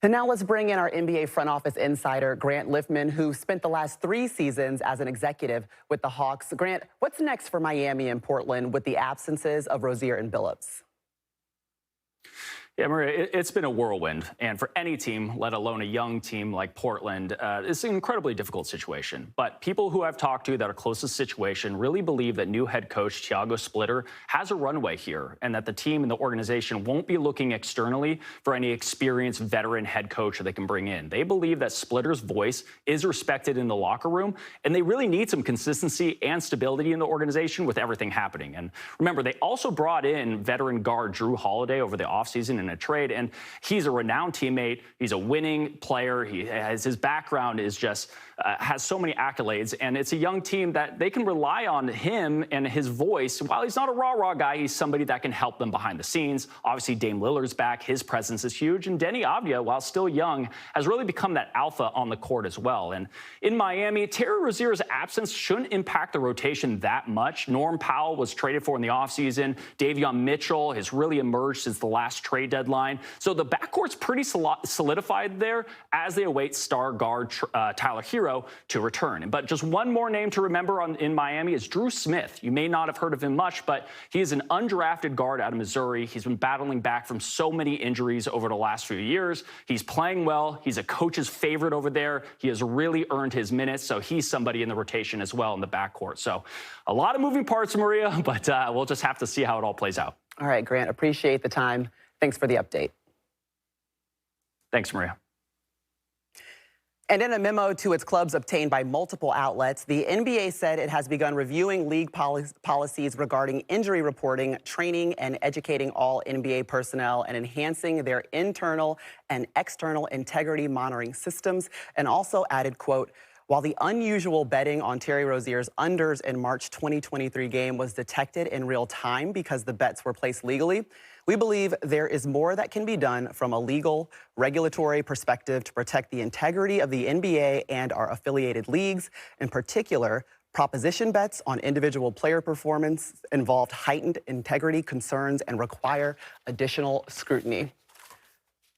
So now let's bring in our NBA front office insider, Grant Liffmann, who spent the last 3 seasons as an executive with the Hawks. Grant, what's next for Miami and Portland with the absences of Rozier and Billups? Yeah, Maria, it's been a whirlwind. And for any team, let alone a young team like Portland, it's an incredibly difficult situation. But people who I've talked to that are close to the situation really believe that new head coach Tiago Splitter has a runway here and that the team and the organization won't be looking externally for any experienced veteran head coach that they can bring in. They believe that Splitter's voice is respected in the locker room, and they really need some consistency and stability in the organization with everything happening. And remember, they also brought in veteran guard Drew Holiday over the offseason in a trade, and he's a renowned teammate. He's a winning player. His background is just has so many accolades, and it's a young team that they can rely on him and his voice. While he's not a rah-rah guy, he's somebody that can help them behind the scenes. Obviously, Dame Lillard's back. His presence is huge, and Denny Avdia, while still young, has really become that alpha on the court as well. And in Miami, Terry Rozier's absence shouldn't impact the rotation that much. Norm Powell was traded for in the offseason. Davion Mitchell has really emerged since the last trade deadline. So the backcourt's pretty solidified there as they await star guard Tyler Hero to return. But just one more name to remember in Miami is Drew Smith. You may not have heard of him much, but he is an undrafted guard out of Missouri. He's been battling back from so many injuries over the last few years. He's playing well. He's a coach's favorite over there. He has really earned his minutes, so he's somebody in the rotation as well in the backcourt. So a lot of moving parts, Maria, but we'll just have to see how it all plays out. All right, Grant, appreciate the time. Thanks for the update. Thanks, Maria. And in a memo to its clubs obtained by multiple outlets, the NBA said it has begun reviewing league policies regarding injury reporting, training, and educating all NBA personnel, and enhancing their internal and external integrity monitoring systems, and also added, quote, while the unusual betting on Terry Rozier's unders in March 2023 game was detected in real time because the bets were placed legally, we believe there is more that can be done from a legal, regulatory perspective to protect the integrity of the NBA and our affiliated leagues. In particular, proposition bets on individual player performance involved heightened integrity concerns and require additional scrutiny.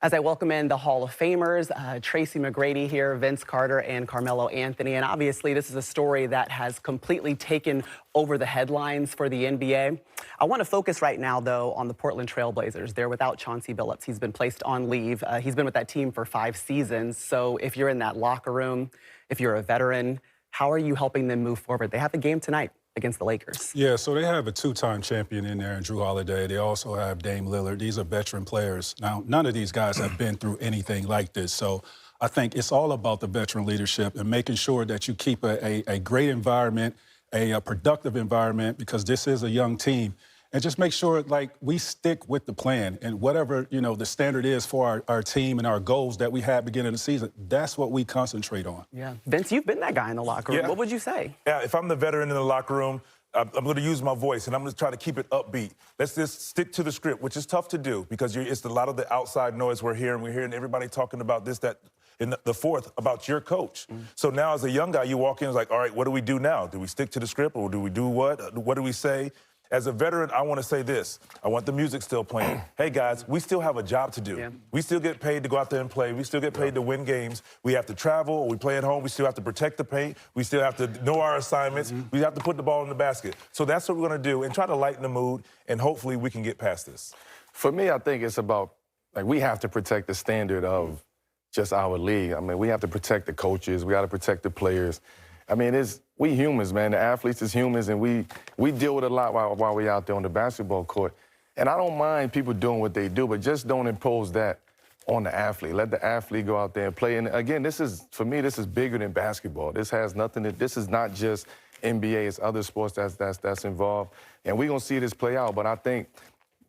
As I welcome in the Hall of Famers, Tracy McGrady here, Vince Carter, and Carmelo Anthony. And obviously, this is a story that has completely taken over the headlines for the NBA. I want to focus right now, though, on the Portland Trail Blazers. They're without Chauncey Billups. He's been placed on leave. He's been with that team for 5 seasons. So if you're in that locker room, if you're a veteran, how are you helping them move forward? They have the game tonight against the Lakers. Yeah, so they have a 2-time champion in there in Drew Holiday. They also have Dame Lillard. These are veteran players. Now, none of these guys have been through anything like this. So I think it's all about the veteran leadership and making sure that you keep a great environment, a productive environment, because this is a young team. And just make sure, like, we stick with the plan and whatever, you know, the standard is for our team and our goals that we had beginning of the season, that's what we concentrate on. Yeah. Vince, you've been that guy in the locker room. Yeah. What would you say? Yeah, if I'm the veteran in the locker room, I'm going to use my voice, and I'm going to try to keep it upbeat. Let's just stick to the script, which is tough to do because it's a lot of the outside noise we're hearing. We're hearing everybody talking about this, that, in the fourth about your coach. So now as a young guy, you walk in, it's like, all right, what do we do now? Do we stick to the script or do we do what? What do we say? As a veteran, I want to say this. I want the music still playing. Hey, guys, we still have a job to do. Yeah. We still get paid to go out there and play. We still get paid to win games. We have to travel or we play at home. We still have to protect the paint. We still have to know our assignments. We have to put the ball in the basket. So that's what we're going to do and try to lighten the mood, and hopefully we can get past this. For me, I think it's about, like, we have to protect the standard of just our league. I mean, we have to protect the coaches. We got to protect the players. I mean, we humans, man. The athletes is humans, and we deal with a lot while we're out there on the basketball court. And I don't mind people doing what they do, but just don't impose that on the athlete. Let the athlete go out there and play. And again, for me, this is bigger than basketball. This has nothing this is not just NBA. It's other sports that's involved. And we're going to see this play out. But I think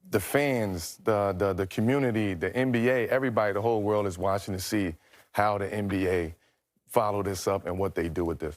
the fans, the community, the NBA, everybody, the whole world is watching to see how the NBA follow this up and what they do with this.